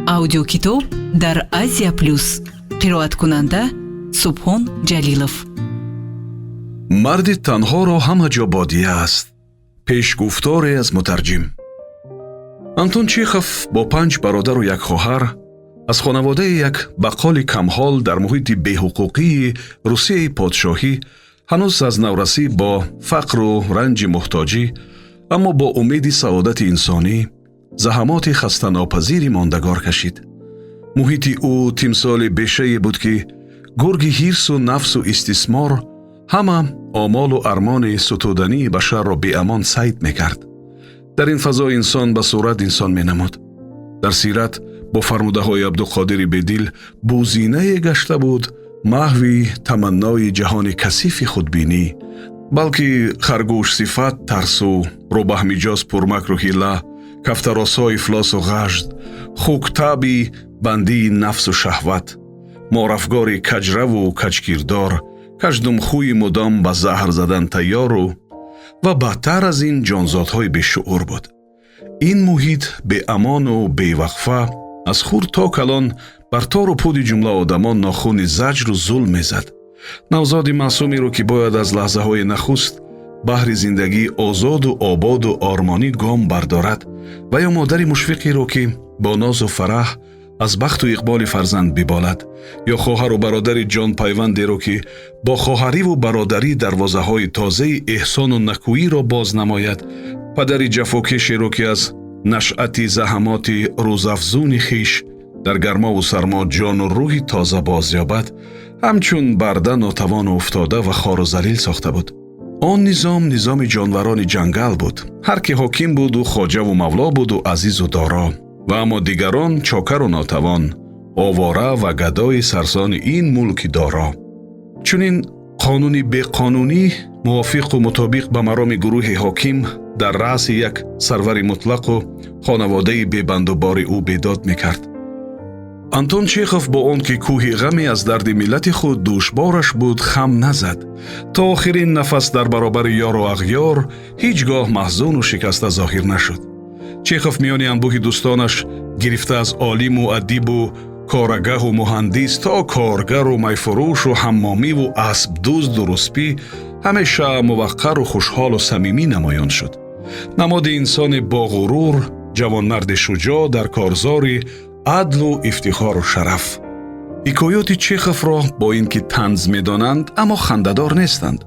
аудиокитоб дар Азия Плюс. қироаткунанда Субҳон Ҷалилов. марди танҳоро ҳама ҷо бодия аст. пешгуфторе аз мутарҷим. Антон Чехов бо 5 бародару як хоҳар аз хонаводаи як баққоли камҳол дар муҳити беҳуқуқии Русияи подшоҳӣ ҳанӯз аз наврасӣ бо фақру ранҷи муҳтоҷӣ, аммо бо умеди саодати инсонӣ заҳамоти хастанопазири мондагор кашид. муҳити ӯ тимсоли бешае буд ки гурги ҳирсу нафсу истисмор ҳама омолу армони сутудании башарро беамон сайд мекард. дар ин фазо инсон ба сурат инсон менамуд. дар сират бо фармудаҳои Абдуқодири бедил бузинае гашта буд маҳви таманнои ҷаҳони касифи худбинӣ, балки харгӯшсифат тарсу, рӯбаҳмиҷоз пурмакру ҳила, кафтаросҳо ифлосу ғажд, хуктаби бандии нафсу шаҳват, морафгори каҷраву каҷкирдор, каждумхӯи мудом ба заҳр задан тайёру ва бадтар аз ин ҷонзодҳои бешуъур буд. ин муҳит беамону бевақфа аз хурд то калон бар тору пуди ҷумла одамон нохуни заҷру зулм мезад. навзоди маъсумеро ки бояд аз лаҳзаҳои нахуст баҳри зиндагии озоду ободу ормонӣ гом бардорад, ва ё модари мушфиқеро ки бо нозу фараҳ аз бахту иқболи фарзанд биболад, ё хоҳару бародари ҷонпайвандеро ки бо хоҳариву бародарӣ дарвозаҳои тозаи эҳсону накӯиро боз намояд, падари ҷафокешеро ки аз нашъати заҳамоти рӯзафзуни хиш дар гармову сармо ҷону рӯҳи тоза бозёбад, ҳамчун барда нотавону уфтода ва хору залил сохта буд. он низом низоми ҷонварони ҷангал буд. ҳар ки ҳоким буду хоҷаву мавло буду азизу доро, ва аммо дигарон чокару нотавон, овора ва гадои сарсони ин мулки доро. чунин қонуни беқонунӣ мувофиқу мутобиқ ба мароми гурӯҳи ҳоким дар раъси як сарвари мутлақу хонаводаи бебандубори ӯ бедод мекард. антон Чехов бо он ки кӯҳи ғаме аз дарди миллати худ душбораш буд хам назад. то охирин нафас дар баробари ёру ағёр ҳеҷ гоҳ маҳзуну шикаста зоҳир нашуд. Чехов миёни анбӯҳи дӯстонаш гирифта аз олиму адибу корагаҳу муҳандис то коргару майфурӯшу ҳаммомиву аспдузду руспӣ ҳамеша муваққару хушҳолу самимӣ намоён шуд. намоди инсони боғурур, ҷавонмарди шуҷоъ дар корзори адлу ифтихору шараф. ҳикоёти Чеховро бо ин ки танз медонанд, аммо хандадор нестанд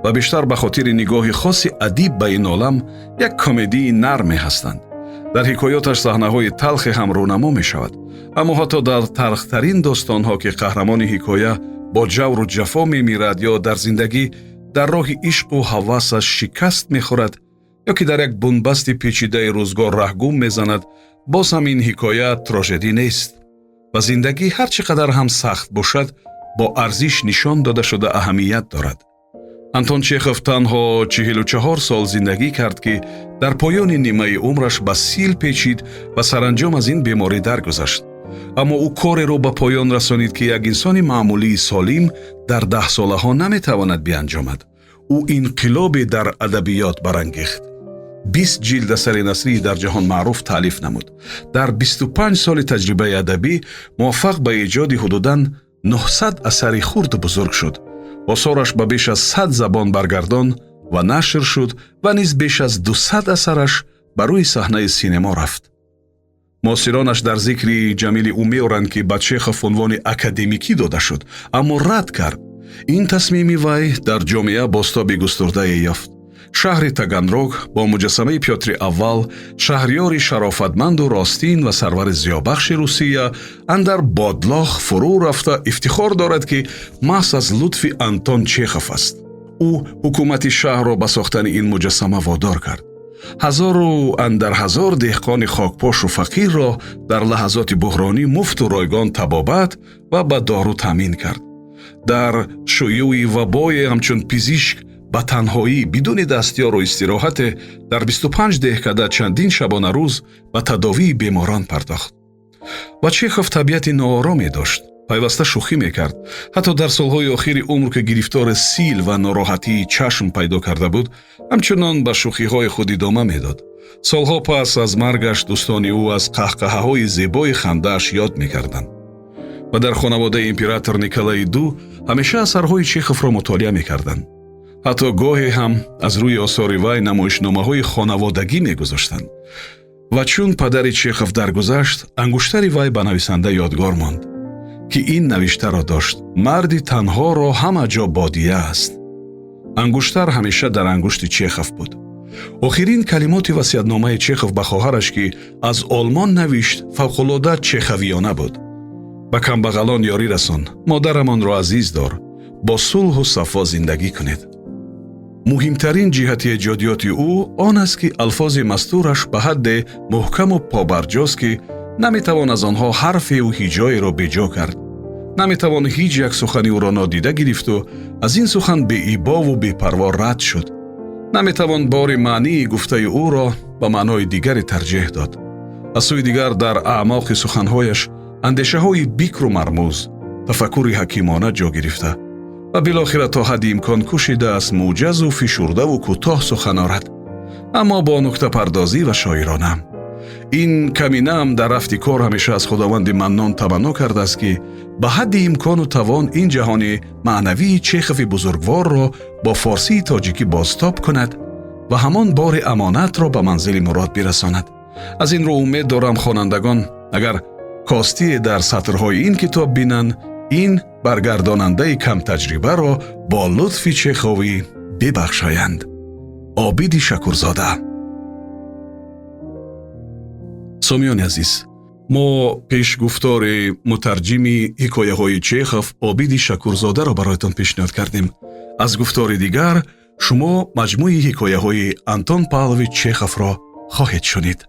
ва бештар ба хотири нигоҳи хоси адиб ба ин олам як комедии нарме ҳастанд. дар ҳикоёташ саҳнаҳои талхе ҳам рӯнамо мешавад, аммо ҳатто дар талхтарин достонҳо ки қаҳрамони ҳикоя бо ҷавру ҷафо мемирад ё дар зиндагӣ дар роҳи ишқу ҳавасаш шикаст мехӯрад, ё ки дар як бунбасти печидаи рӯзгор раҳгум мезанад, боз ҳам ин ҳикоя троҷедӣ нест ва зиндагӣ ҳар чӣ қадар ҳам сахт бошад, бо арзиш нишон дода шуда аҳамият дорад. антон Чехов танҳо 44 сол зиндагӣ кард ки дар поёни нимаи умраш ба сил печид ва саранҷом аз ин беморӣ даргузашт. аммо ӯ кореро ба поён расонид ки як инсони маъмулии солим дар 10 солаҳо наметавонад бианҷомад. ӯ инқилобе дар адабиёт барангехт. 20 ҷилд асари насрии дар ҷаҳон маъруф таълиф намуд. дар 25 соли таҷрибаи адабӣ муваффақ ба эҷоди ҳудудан 900 асари хурду бузург шуд. осораш ба беш аз 100 забон баргардон ва нашр шуд ва низ беш аз 200 асараш ба рӯи саҳнаи синемо рафт. муосиронаш дар зикри ҷамили ӯ меоранд ки ба Чехов унвони академикӣ дода шуд, аммо рад кард. ин тасмими вай дар ҷомеа бостоби густурдае ёфт. шаҳри Таганрог бо муҷассамаи Пётри Аввал, шаҳрёри шарофатманду ростин ва сарвари зиёбахши Русия, андар бодлох фурӯ рафта ифтихор дорад ки маҳз аз лутфи Антон Чехов аст. ӯ ҳукумати шаҳрро ба сохтани ин муҷассама водор кард. ҳазору андар ҳазор деҳқони хокпошу фақирро дар лаҳазоти буҳронӣ муфту ройгон табобат ва ба дору таъмин кард. дар шӯюи вабое ҳамчун пизишк ба танҳоӣ бидуни дастёру истироҳате дар 25 деҳкада чандин шабонарӯз ба тадовии беморон пардохт. ва Чехов табиати ноороме дошт. пайваста шӯхӣ мекард. ҳатто дар солҳои охири умр ки гирифтори сил ва нороҳатии чашм пайдо карда буд, ҳамчунон ба шӯхиҳои худ идома медод. солҳо пас аз маргаш дӯстони ӯ аз қаҳқаҳаҳои зебои хандааш ёд мекарданд ва дар хонаводаи император Николай II ҳамеша асарҳои Чеховро мутолиа мекарданд. ҳатто гоҳе ҳам аз рӯи осори вай намоишномаҳои хонаводагӣ мегузоштанд. ва чун падари Чехов даргузашт, ангуштари вай ба нависанда ёдгор монд, ки ин навиштаро дошт: марди танҳоро ҳама ҷо бодия аст. ангуштар ҳамеша дар ангушти Чехов буд. охирин калимоти васиятномаи Чехов ба хоҳараш, ки аз олмон навишт, фавқулода чехавиёна буд. ба камбағалон ёрӣ расон, модарамонро азиз дор, бо сулҳу сафо зиндагӣ кунед. муҳимтарин ҷиҳати эҷодиёти ӯ он аст, ки алфози мастураш ба ҳадде муҳкаму побарҷост, ки наметавон аз онҳо ҳарфеу ҳиҷоеро беҷо кард. наметавон ҳиҷ як сухани ӯро нодида гирифту аз ин сухан беибову бепарво рад шуд. наметавон бори маънии гуфтаи ӯро ба маънои дигаре тарҷеҳ дод. аз сӯи дигар дар аъмоқи суханҳояш андешаҳои бикру мармӯз, тафаккури ҳакимона ҷо гирифта ва билохира то ҳадди имкон кӯшидааст муъҷазу фишурдаву кӯтоҳ сухан орад, аммо бо нуктапардозӣ ва шоирона. ин каминаам дар рафти кор ҳамеша аз худованди маннон таманно кардааст, ки ба ҳадди имкону тавон ин ҷаҳони маънавии Чехови бузургворро бо форсии тоҷикӣ бозтоб кунад ва ҳамон бори амонатро ба манзили мурод бирасонад. аз ин рӯ умед дорам хонандагон агар костие дар сатрҳои ин китоб бинанд, ин баргардонандаи камтаҷрибаро бо лутфи Чеховӣ бибахшоянд. обиди Шакурзода. сомиёни азиз, мо пешгуфтори мутарҷими ҳикояҳои Чехов Обиди Шакурзодаро бароятон пешниҳод кардем. аз гуфтори дигар шумо маҷмӯи ҳикояҳои Антон Павлович Чеховро хоҳед шунид.